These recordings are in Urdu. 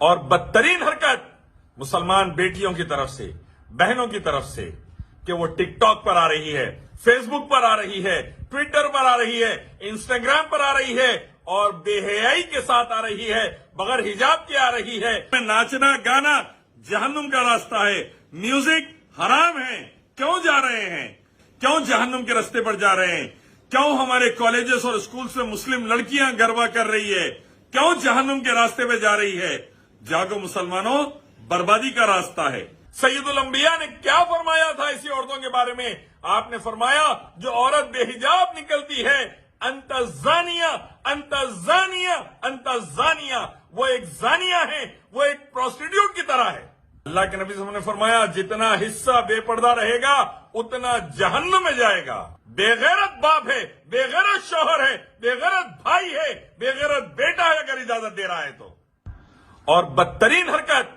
اور بدترین حرکت مسلمان بیٹیوں کی طرف سے، بہنوں کی طرف سے کہ وہ ٹک ٹاک پر آ رہی ہے، فیس بک پر آ رہی ہے، ٹویٹر پر آ رہی ہے، انسٹاگرام پر آ رہی ہے اور بے حیائی کے ساتھ آ رہی ہے، بغیر حجاب کے آ رہی ہے۔ ناچنا گانا جہنم کا راستہ ہے، میوزک حرام ہے۔ کیوں جا رہے ہیں؟ کیوں جہنم کے راستے پر جا رہے ہیں؟ کیوں ہمارے کالجز اور اسکولز میں مسلم لڑکیاں گربا کر رہی ہے؟ کیوں جہنم کے راستے پہ جا رہی ہے؟ جاگو مسلمانوں، بربادی کا راستہ ہے۔ سید الانبیاء نے کیا فرمایا تھا اسی عورتوں کے بارے میں؟ آپ نے فرمایا جو عورت بے حجاب نکلتی ہے، انت زانیہ، انت زانیہ، انت زانیہ، وہ ایک زانیہ ہے، وہ ایک پروسٹیٹیوٹ کی طرح ہے۔ اللہ کے نبی صلی اللہ علیہ وسلم نے فرمایا جتنا حصہ بے پردہ رہے گا اتنا جہنم میں جائے گا۔ بے غیرت باپ ہے، بے غیرت شوہر ہے، بے غیرت بھائی ہے، بے غیرت بیٹا ہے اگر اجازت دے رہا ہے تو۔ اور بدترین حرکت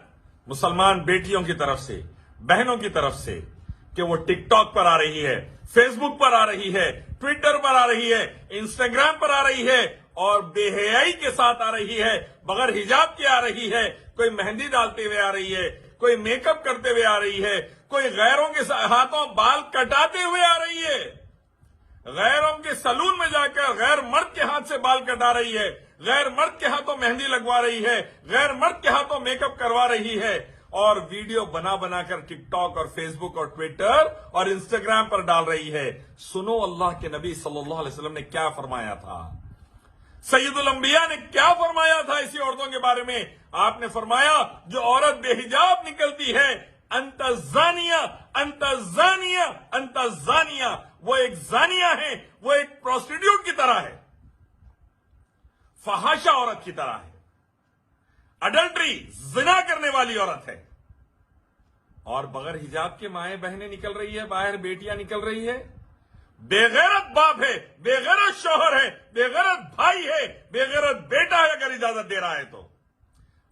مسلمان بیٹیوں کی طرف سے، بہنوں کی طرف سے کہ وہ ٹک ٹاک پر آ رہی ہے، فیس بک پر آ رہی ہے، ٹویٹر پر آ رہی ہے، انسٹاگرام پر آ رہی ہے اور بے حیائی کے ساتھ آ رہی ہے، بغیر حجاب کے آ رہی ہے، کوئی مہندی ڈالتے ہوئے آ رہی ہے، کوئی میک اپ کرتے ہوئے آ رہی ہے، کوئی غیروں کے ہاتھوں بال کٹاتے ہوئے آ رہی ہے، غیروں کے سلون میں جا کر غیر مرد کے ہاتھ سے بال کٹا رہی ہے، غیر مرد کے ہاتھوں مہندی لگوا رہی ہے، غیر مرد کے ہاتھوں میک اپ کروا رہی ہے اور ویڈیو بنا بنا کر ٹک ٹاک اور فیس بک اور ٹویٹر اور انسٹاگرام پر ڈال رہی ہے۔ سنو اللہ کے نبی صلی اللہ علیہ وسلم نے کیا فرمایا تھا، سید الانبیاء نے کیا فرمایا تھا اسی عورتوں کے بارے میں؟ آپ نے فرمایا جو عورت بے حجاب نکلتی ہے، انت زانیہ، انت زانیہ، انت زانیہ، وہ ایک زانیہ ہے، وہ ایک پروسٹیٹیوٹ کی طرح ہے، فحاشہ عورت کی طرح ہے، اڈلٹری، زنا کرنے والی عورت ہے۔ اور بغیر حجاب کے مائیں بہنیں نکل رہی ہے، باہر بیٹیاں نکل رہی ہے۔ بے غیرت باپ ہے، بے غیرت شوہر ہے، بے غیرت بھائی ہے، بے غیرت بیٹا ہے اگر اجازت دے رہا ہے تو۔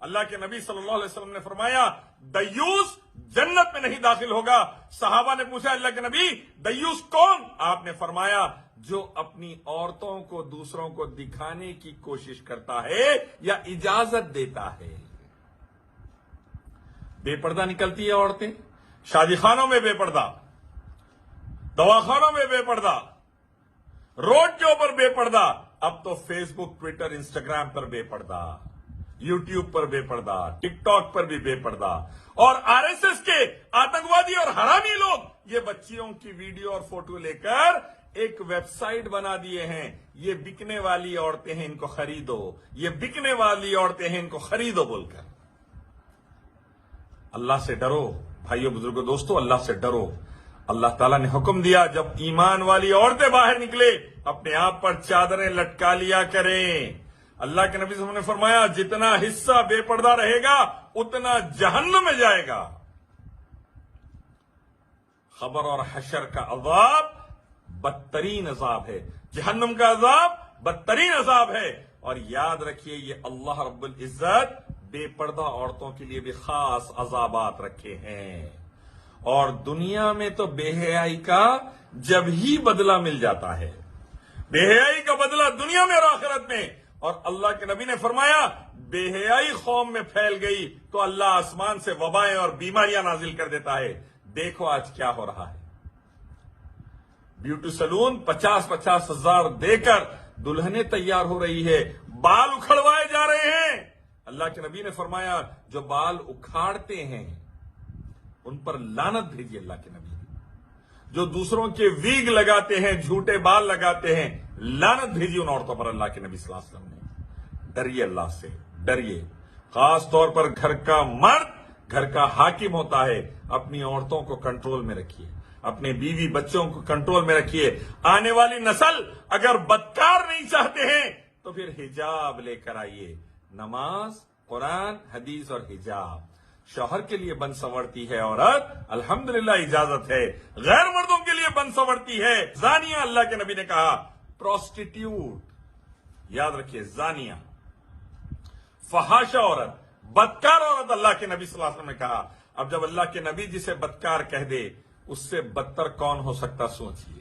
اللہ کے نبی صلی اللہ علیہ وسلم نے فرمایا دیوس جنت میں نہیں داخل ہوگا۔ صحابہ نے پوچھا اللہ کے نبی دیوس کون؟ آپ نے فرمایا جو اپنی عورتوں کو دوسروں کو دکھانے کی کوشش کرتا ہے یا اجازت دیتا ہے۔ بے پردہ نکلتی ہے عورتیں، شادی خانوں میں بے پردہ، دواخانوں میں بے پردہ، روڈ کے اوپر بے پردہ، اب تو فیس بک، ٹویٹر، انسٹاگرام پر بے پردہ، یوٹیوب پر بے پردہ، ٹک ٹاک پر بھی بے پردہ۔ اور آر ایس ایس کے آتنکوادی اور حرامی لوگ یہ بچیوں کی ویڈیو اور فوٹو لے کر ایک ویب سائٹ بنا دیے ہیں، یہ بکنے والی عورتیں ہیں ان کو خریدو، یہ بکنے والی عورتیں ہیں ان کو خریدو بول کر۔ اللہ سے ڈرو بھائیو، بزرگوں، دوستو، اللہ سے ڈرو۔ اللہ تعالیٰ نے حکم دیا جب ایمان والی عورتیں باہر نکلے اپنے آپ پر چادریں لٹکا لیا کریں۔ اللہ کے نبی صلی اللہ علیہ وسلم نے فرمایا جتنا حصہ بے پردہ رہے گا اتنا جہنم میں جائے گا۔ خبر اور حشر کا عذاب بدترین عذاب ہے، جہنم کا عذاب بدترین عذاب ہے۔ اور یاد رکھیے یہ اللہ رب العزت بے پردہ عورتوں کے لیے بھی خاص عذابات رکھے ہیں۔ اور دنیا میں تو بے حیائی کا جب ہی بدلہ مل جاتا ہے، بے حیائی کا بدلہ دنیا میں اور آخرت میں۔ اور اللہ کے نبی نے فرمایا بے حیائی قوم میں پھیل گئی تو اللہ آسمان سے وبائیں اور بیماریاں نازل کر دیتا ہے۔ دیکھو آج کیا ہو رہا ہے، بیوٹی سلون 50-50 ہزار دے کر دلہنیں تیار ہو رہی ہے، بال اکھڑوائے جا رہے ہیں۔ اللہ کے نبی نے فرمایا جو بال اکھاڑتے ہیں ان پر لعنت بھیجیے اللہ کے نبی نے، جو دوسروں کے ویگ لگاتے ہیں، جھوٹے بال لگاتے ہیں، لعنت بھیجیے ان عورتوں پر اللہ کے نبی صلی اللہ علیہ وسلم نے۔ ڈریے اللہ سے، ڈریے۔ خاص طور پر گھر کا مرد گھر کا حاکم ہوتا ہے، اپنی عورتوں کو کنٹرول میں رکھیے، اپنے بیوی بچوں کو کنٹرول میں رکھیے۔ آنے والی نسل اگر بدکار نہیں چاہتے ہیں تو پھر حجاب لے کر آئیے، نماز، قرآن، حدیث اور حجاب۔ شوہر کے لیے بن سنورتی ہے عورت، الحمدللہ اجازت ہے، غیر مردوں کے لیے بن سنورتی ہے زانیہ۔ اللہ کے نبی نے کہا پروسٹیٹیوٹ، یاد رکھیے زانیہ، فحاشہ عورت، بدکار عورت، اللہ کے نبی صلی اللہ علیہ وسلم نے کہا۔ اب جب اللہ کے نبی جسے بدکار کہہ دے اس سے بدتر کون ہو سکتا سوچئے۔